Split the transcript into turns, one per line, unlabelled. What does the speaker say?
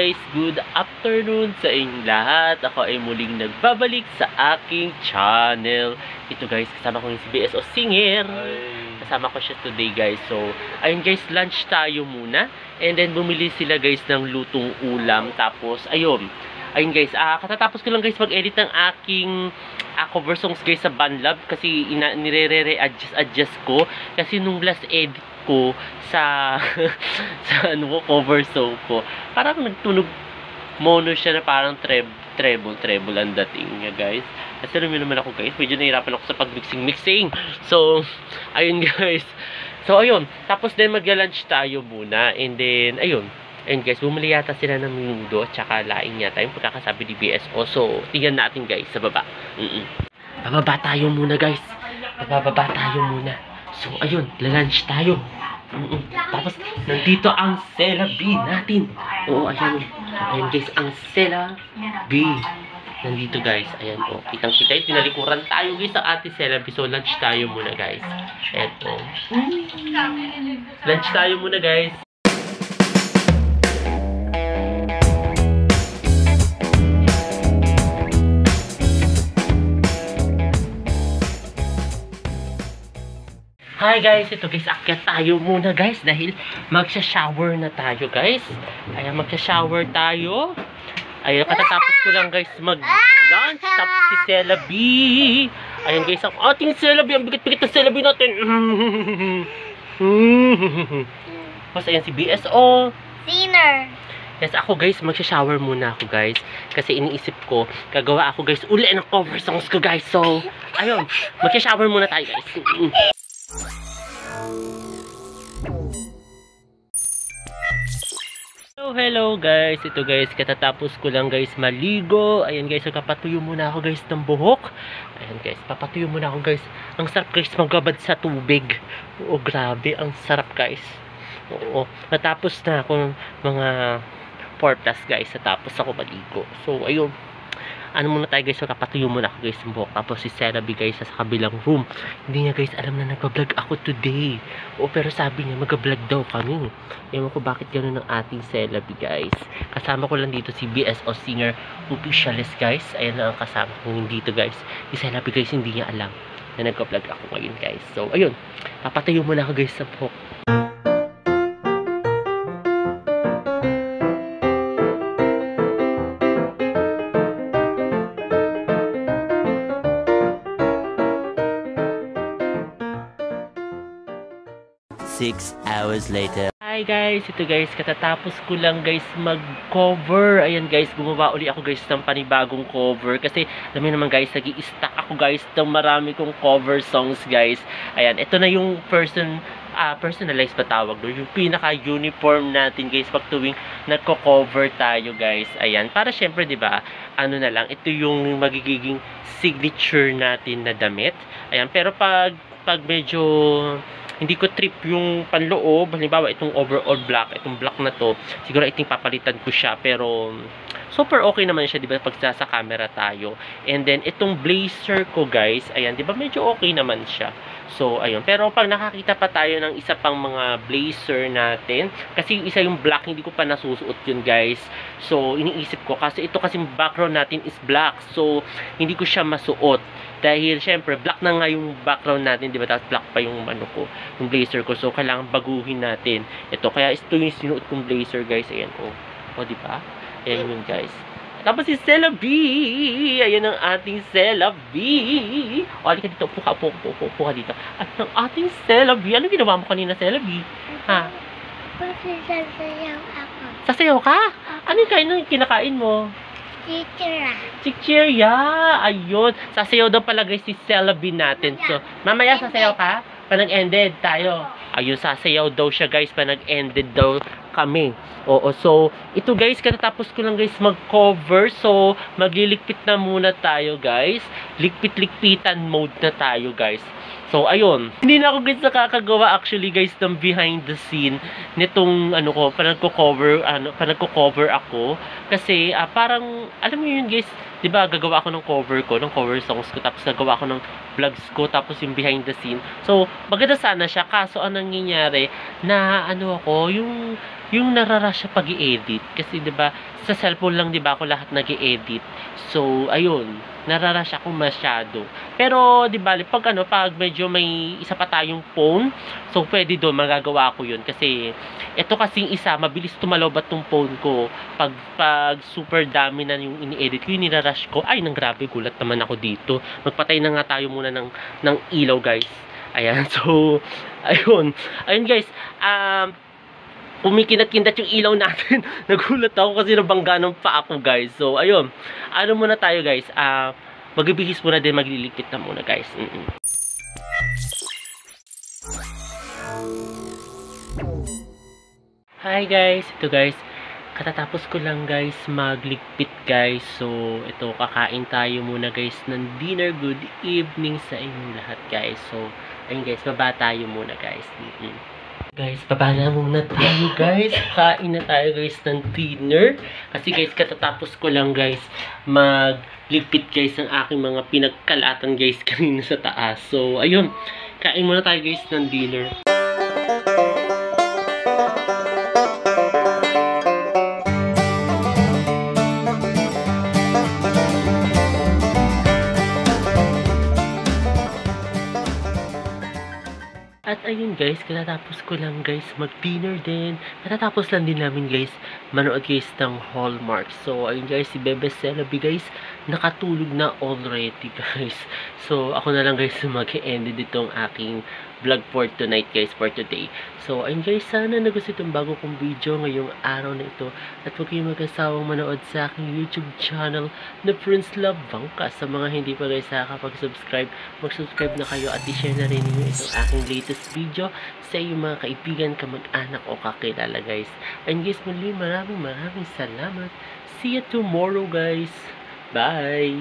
guys, good afternoon sa inyong lahat. Ako ay muling nagbabalik sa aking channel. Ito guys, kasama ko yung si BS o Singer. Kasama ko siya today guys. So, ayun guys, lunch tayo muna. And then bumili sila guys ng lutong ulam. Tapos, ayun guys, katatapos ko lang guys mag-edit ng aking cover songs guys sa Banlab. Kasi nire-re-adjust ko. Kasi nung last edit ko sa cover song ko, parang nagtunog mono siya na parang treble ang dating niya guys. Kasi naman ako guys, medyo nahirapan ako sa pag-mixing. So, ayun guys. So, ayun. Tapos din magla-lunch tayo muna. And then, ayun guys, bumili yata sila ng minudo at saka laing yata yung pagkakasabi ni BSO. So, tingnan natin guys sa baba. Bababa tayo muna guys. Bababa tayo muna. So, ayun, lalunch tayo. Tapos, nandito ang Sela B natin. Oo, ayun. Ayun guys, ang Sela B. Nandito guys. Ayan po. Kitang-kita yun. Tinalikuran tayo guys sa ate Sela B. So, lunch tayo muna guys. Eto. Lunch tayo muna guys. Hi guys, ito guys, akyat tayo muna guys dahil magsha-shower na tayo guys. Ayan, magsha-shower tayo. Ayan, katatapos ko lang guys mag-lunch. Tapos si Sela B. Ayan guys, ang ating Sela B. Ang bigit-bigit ng Sela B natin. Tapos ayan si BSO.
Sinner.
Yes, ako guys, magsha-shower muna ako guys. Kasi iniisip ko, gagawa ako guys uli ng cover songs ko guys. So, ayun, magsha-shower muna tayo guys. Hello guys, ito guys, katatapos ko lang guys maligo. Ayan guys, kapatuyo muna ako guys ng buhok. Ayan guys, papatuyo muna ako guys. Ang sarap guys magabad sa tubig. Oo, grabe, ang sarap guys. Oo, natapos na ako mga 4+ guys, natapos ako maligo. So ayun, ano muna tayo guys, kapatuyo muna ako guys ng buhok. Tapos si Sela B guys sa kabilang room. Hindi niya guys alam na nagpa-vlog ako today. O pero sabi niya mag-vlog daw kami. Ewan ko bakit gano'n ng ating Sela B guys. Kasama ko lang dito si BS o Singer Officialist guys. Ayan lang ang kasama ko dito guys. Si Sela B guys hindi niya alam na nagpa-vlog ako ngayon guys. So ayun, papatuyo muna ako guys sa buhok.
6 hours later.
Hi guys, ito guys, katatapos ko lang guys mag-cover. Ayan guys, gumawa uli ako guys ng panibagong cover. Kasi alam naman guys, nag-i-stack ako guys ng marami kong cover songs guys. Ayan, ito na yung personalized pa tawag doon. Yung pinaka-uniform natin guys pag tuwing nagko-cover tayo guys. Ayan, para syempre 'di ba? Ano na lang, ito yung magiging signature natin na damit. Ayan, pero pag medyo hindi ko trip yung panloob, halimbawa itong overall black, itong black na to, siguro iting papalitan ko siya, pero super okay naman siya, di ba, pag sa camera tayo. And then itong blazer ko guys, ayan, di ba, medyo okay naman siya. So ayun, pero pag nakakita pa tayo ng isa pang mga blazer natin, kasi isa yung black, hindi ko pa nasusuot yun guys. So iniisip ko, kasi ito kasi background natin is black, so hindi ko siya masuot. Dahil syempre black na nga yung background natin, di ba? Tapos black pa yung yung blazer ko. So kailangan baguhin natin ito. Kaya ito yung sinuot kong blazer guys. Ayan o di ba? Ayan yun guys. Tapos si Sela B. Ayan ang ating Sela B. O, halika dito. Puka dito. At ang ating Sela B. Ano ginawa mo kanina, Sela B? Ha?
Sasayaw ako.
Sasayaw ka? Ano yung kinakain mo? Chichirya. Ayun. Sasayaw daw pala guys si Sela B natin. So, mamaya sasayaw ka? Pa nag-ended tayo. Ayun, sasayaw daw siya guys pa nag-ended daw kami. Oo, so ito guys, katatapos ko lang guys mag-cover. So, magliligpit na muna tayo guys. Ligpit-ligpitan mode na tayo guys. So, ayun. Hindi na ako guys nakakagawa actually guys ng behind the scene nitong panagko-cover ako. Kasi parang, alam mo yun guys, di ba gagawa ako ng cover songs ko, tapos gagawa ako ng vlogs ko, tapos yung behind the scene. So, maganda sana siya, kaso anong nangyayari na yung yung nararush siya pag i-edit. Kasi 'di ba sa cellphone lang 'di ba ako lahat nag-i-edit. So, ayun, nararush ako masyado. Pero 'di ba pag pag medyo may isa pa tayong phone, so pwede doon magagawa ko 'yun kasi ito kasing isa mabilis tumalobat tong phone ko. Pag super dami na yung ini-edit ko, yung nirarush ko. Ay, nang grabe, gulat naman ako dito. Magpatay na nga tayo muna ng ilaw, guys. Ayan, so ayun. Ayun, guys. Kumikinat-kindat yung ilaw natin. Nagulat ako kasi nabangga ng pa ako, guys. So, ayun. Ano muna tayo, guys? Magbibihis muna din, magliligpit na muna, guys. Hi, guys. Ito, guys. Katatapos ko lang, guys, magligpit, guys. So, ito, kakain tayo muna, guys, ng dinner. Good evening sa inyong lahat, guys. So, ayun, guys. Baba tayo muna, guys. Guys, baba na muna tayo, guys. Kain na tayo, guys, ng dinner. Kasi, guys, katatapos ko lang, guys, magligpit, guys, ng aking mga pinagkalatan, guys, kanina sa taas. So, ayun. Kain muna tayo, guys, ng dinner. At ayun, guys, katatapos ko lang, guys, mag-dinner din. Katatapos lang din namin, guys, manood, guys, ng Hallmark. So, ayun, guys, si Bebe Celebi, guys, nakatulog na already, guys. So, ako na lang, guys, mag-end itong aking vlog for tonight, guys, for today. So, ayun, guys, sana nagustuhan itong bago kong video ngayong araw na ito. At huwag kayong mag-asawang manood sa aking YouTube channel na Prince Love Bangka. Sa mga hindi pa, guys, nakakapag-subscribe, mag-subscribe na kayo at i-share na rin niyo itong aking latest video sa iyong mga kaibigan, kamag-anak o kakilala, guys. And guys, muli maraming salamat. See you tomorrow, guys. Bye!